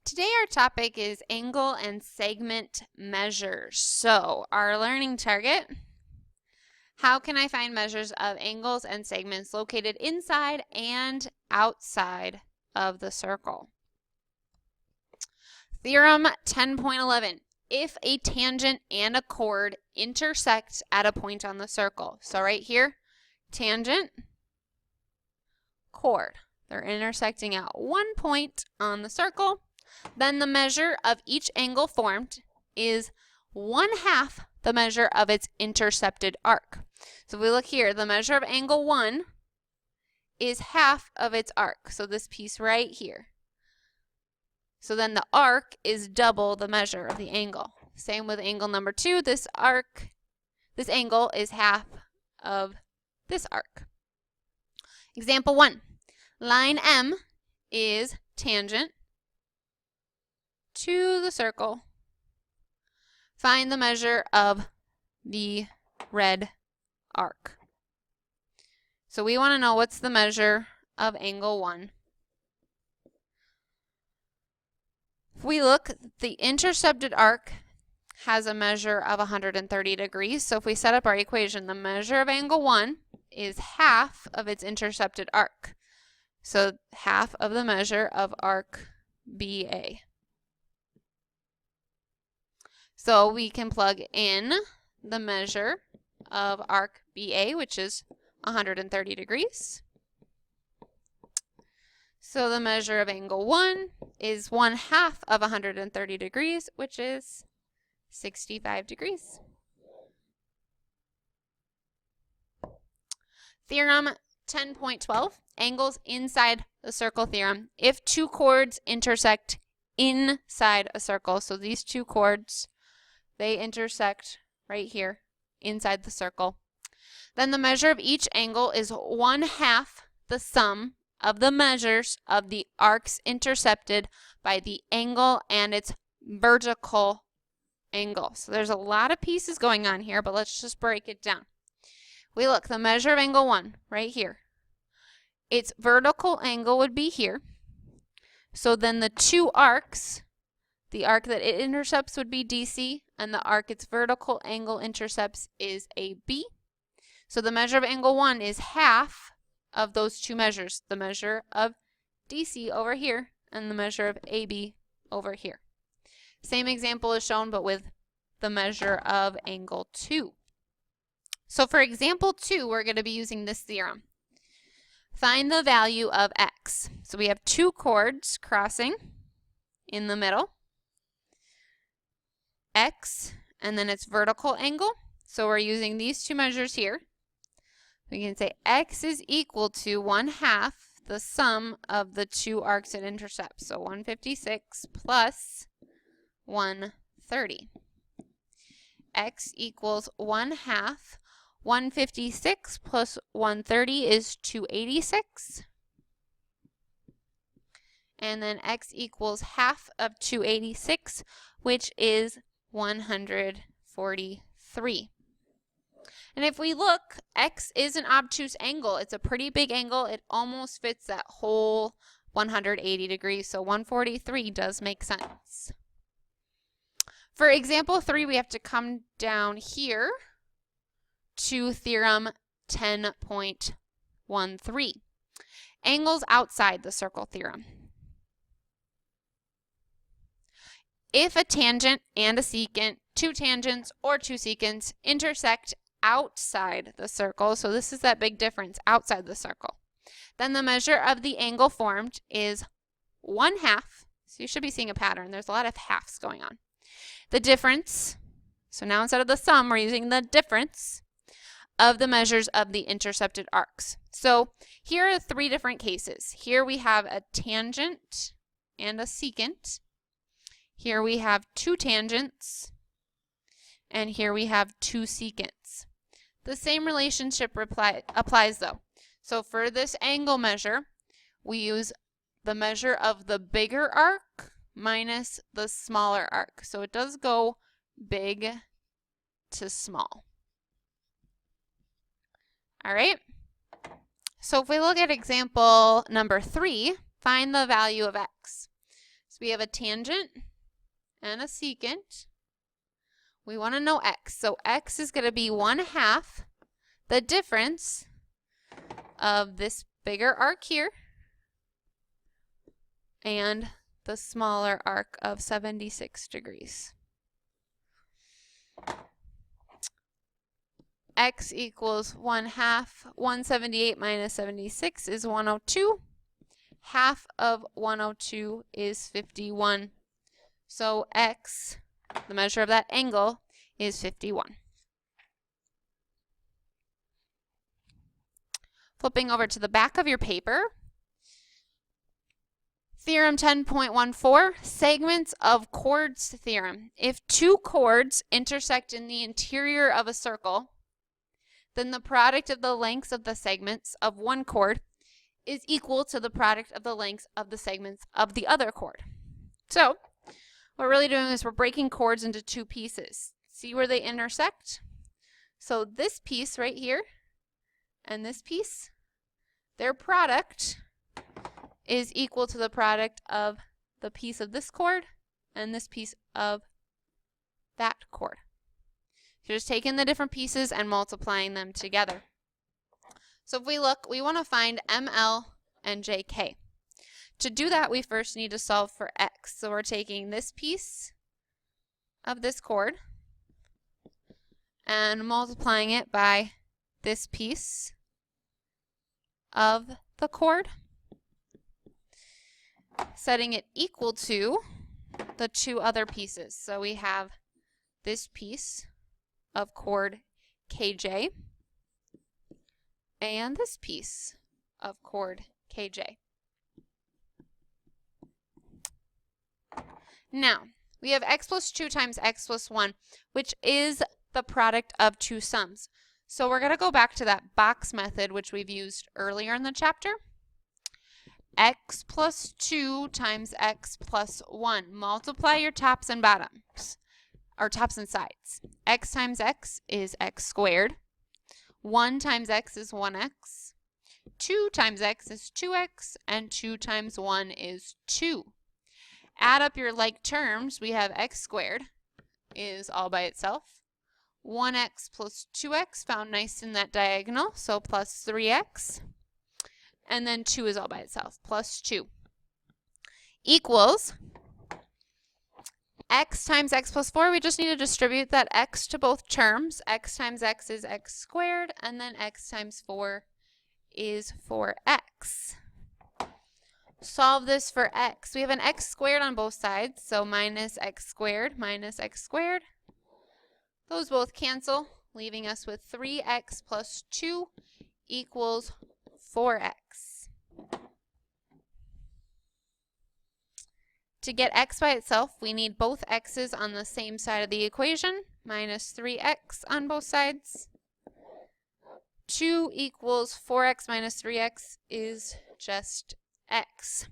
Today our topic is angle and segment measures. So our learning target, how can I find measures of angles and segments located inside and outside of the circle? Theorem 10.11. If a tangent and a chord intersect at a point on the circle. So right here, tangent, chord. They're intersecting at one point on the circle. Then the measure of each angle formed is 1/2 the measure of its intercepted arc. So if we look here, the measure of angle 1 is half of its arc. So this piece right here. So then the arc is double the measure of the angle. Same with angle number 2. This angle is half of this arc. Example 1. Line M is tangent to the circle. Find the measure of the red arc. So we want to know what's the measure of angle 1. If we look, the intercepted arc has a measure of 130 degrees. So if we set up our equation, the measure of angle 1 is half of its intercepted arc. So half of the measure of arc BA. So we can plug in the measure of arc BA, which is 130 degrees. So the measure of angle 1 is 1/2 of 130 degrees, which is 65 degrees. Theorem 10.12, angles inside the circle theorem. If two chords intersect inside a circle, so these two chords, they intersect right here inside the circle, then the measure of each angle is 1/2 the sum of the measures of the arcs intercepted by the angle and its vertical angle. So there's a lot of pieces going on here, but let's just break it down. We look, the measure of angle 1 right here. Its vertical angle would be here. So then the two arcs, the arc that it intercepts would be DC, and the arc its vertical angle intercepts is AB. So the measure of angle 1 is half of those two measures, the measure of DC over here and the measure of AB over here. Same example is shown, but with the measure of angle 2. So for example 2, we're going to be using this theorem. Find the value of x. So we have two chords crossing in the middle. X, and then its vertical angle. So we're using these two measures here. We can say x is equal to 1/2 the sum of the two arcs it intercepts. So 156 plus 130. X equals 1/2. 156 plus 130 is 286. And then x equals half of 286, which is 143. And if we look, x is an obtuse angle. It's a pretty big angle. It almost fits that whole 180 degrees. So 143 does make sense. For example 3, we have to come down here to theorem 10.13. Angles outside the circle theorem. If a tangent and a secant, two tangents or two secants, intersect outside the circle, so this is that big difference, outside the circle, then the measure of the angle formed is 1/2. So you should be seeing a pattern. There's a lot of halves going on. The difference, so now instead of the sum, we're using the difference of the measures of the intercepted arcs. So here are 3 different cases. Here we have a tangent and a secant. Here we have two tangents, and here we have two secants. The same relationship applies though. So for this angle measure, we use the measure of the bigger arc minus the smaller arc. So it does go big to small. All right. So if we look at example number 3, find the value of x. So So we have a tangent and a secant. We want to know x. So x is going to be 1/2 the difference of this bigger arc here and the smaller arc of 76 degrees. X equals 1/2. 178 minus 76 is 102. Half of 102 is 51. So x, the measure of that angle, is 51. Flipping over to the back of your paper, Theorem 10.14, segments of chords theorem. If two chords intersect in the interior of a circle, then the product of the lengths of the segments of one chord is equal to the product of the lengths of the segments of the other chord. So what we're really doing is we're breaking chords into two pieces. See where they intersect? So this piece right here and this piece, their product is equal to the product of the piece of this chord and this piece of that chord. You're just taking the different pieces and multiplying them together. So if we look, we want to find ML and JK. To do that, we first need to solve for x. So we're taking this piece of this chord and multiplying it by this piece of the chord, setting it equal to the two other pieces. So we have this piece of chord KJ and this piece of chord KJ. Now, we have x plus 2 times x plus 1, which is the product of two sums. So we're going to go back to that box method, which we've used earlier in the chapter. X plus 2 times x plus 1. Multiply your tops and bottoms, or tops and sides. X times x is x squared. 1 times x is 1x. 2 times x is 2x. And 2 times 1 is 2. Add up your like terms. We have x squared is all by itself. 1x plus 2x found nice in that diagonal, so plus 3x. And then 2 is all by itself, plus 2. Equals x times x plus 4. We just need to distribute that x to both terms. X times x is x squared, and then x times 4 is 4x. Solve this for x. We have an x squared on both sides, so minus x squared minus x squared. Those both cancel, leaving us with 3x plus 2 equals 4x. To get x by itself, we need both x's on the same side of the equation, minus 3x on both sides. 2 equals 4x minus 3x is just x.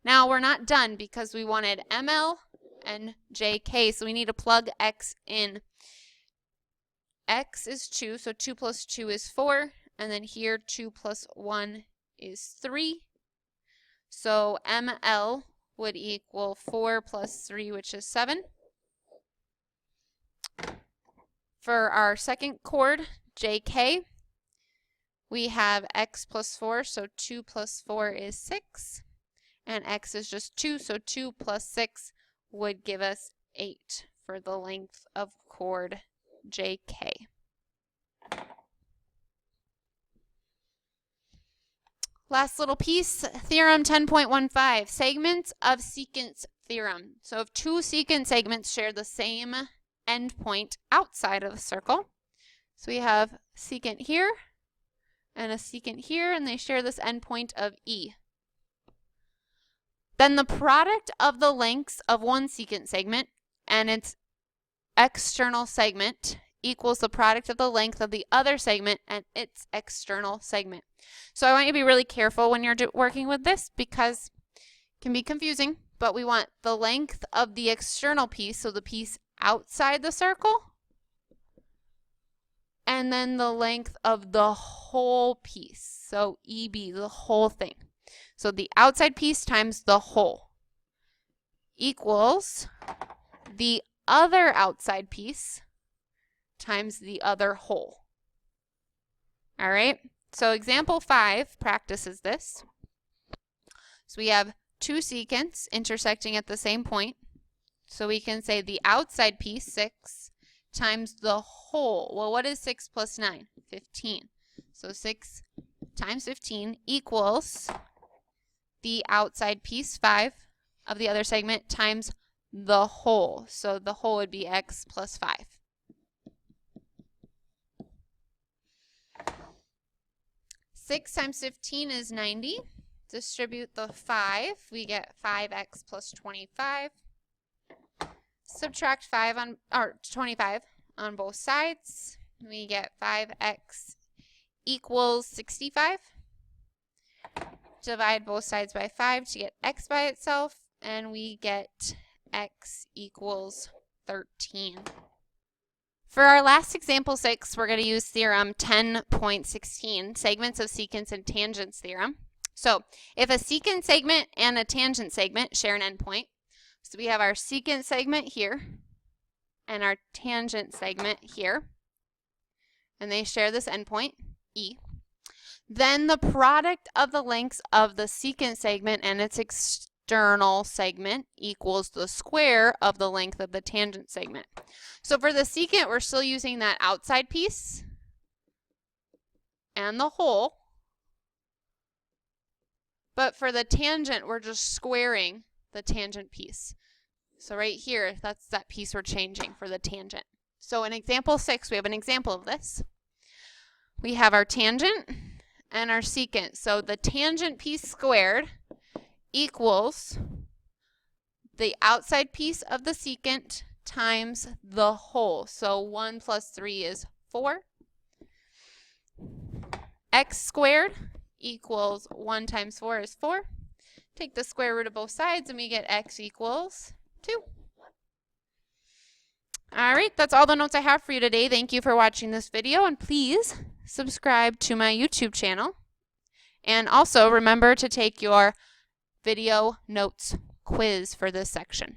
Now we're not done because we wanted ML and JK, so we need to plug x in. X is 2, so 2 plus 2 is 4, and then here 2 plus 1 is 3. So ML would equal 4 plus 3, which is 7. For our second chord, JK, we have x plus 4, so 2 plus 4 is 6. And x is just 2, so 2 plus 6 would give us 8 for the length of chord JK. Last little piece, Theorem 10.15, segments of secant theorem. So if two secant segments share the same endpoint outside of the circle, so we have secant here and a secant here, and they share this endpoint of E. Then the product of the lengths of one secant segment and its external segment equals the product of the length of the other segment and its external segment. So I want you to be really careful when you're working with this because it can be confusing, but we want the length of the external piece, so the piece outside the circle, and then the length of the whole piece, so EB, the whole thing. So the outside piece times the whole. equals the other outside piece times the other whole. All right, so example 5 practices this. So we have two secants intersecting at the same point. So we can say the outside piece, 6, times the whole. Well, what is 6 plus 9? 15. So 6 times 15 equals the outside piece, 5, of the other segment times the whole. So the whole would be x plus 5. Six times 15 is 90. Distribute the 5. We get 5x plus 25. Subtract 25 on both sides. We get 5x equals 65. Divide both sides by 5 to get x by itself, and we get x equals 13. For our last example 6, we're going to use theorem 10.16, segments of secants and tangents theorem. So if a secant segment and a tangent segment share an endpoint, so we have our secant segment here and our tangent segment here, and they share this endpoint, E. Then the product of the lengths of the secant segment and its external segment equals the square of the length of the tangent segment. So for the secant, we're still using that outside piece and the whole. But for the tangent, we're just squaring the tangent piece. So right here, that's that piece we're changing for the tangent. So in example 6, we have an example of this. We have our tangent and our secant. So the tangent piece squared equals the outside piece of the secant times the whole. So 1 plus 3 is 4. X squared equals 1 times 4 is 4. Take the square root of both sides and we get x equals 2. All right, that's all the notes I have for you today. Thank you for watching this video, and please subscribe to my YouTube channel. And also remember to take your video notes quiz for this section.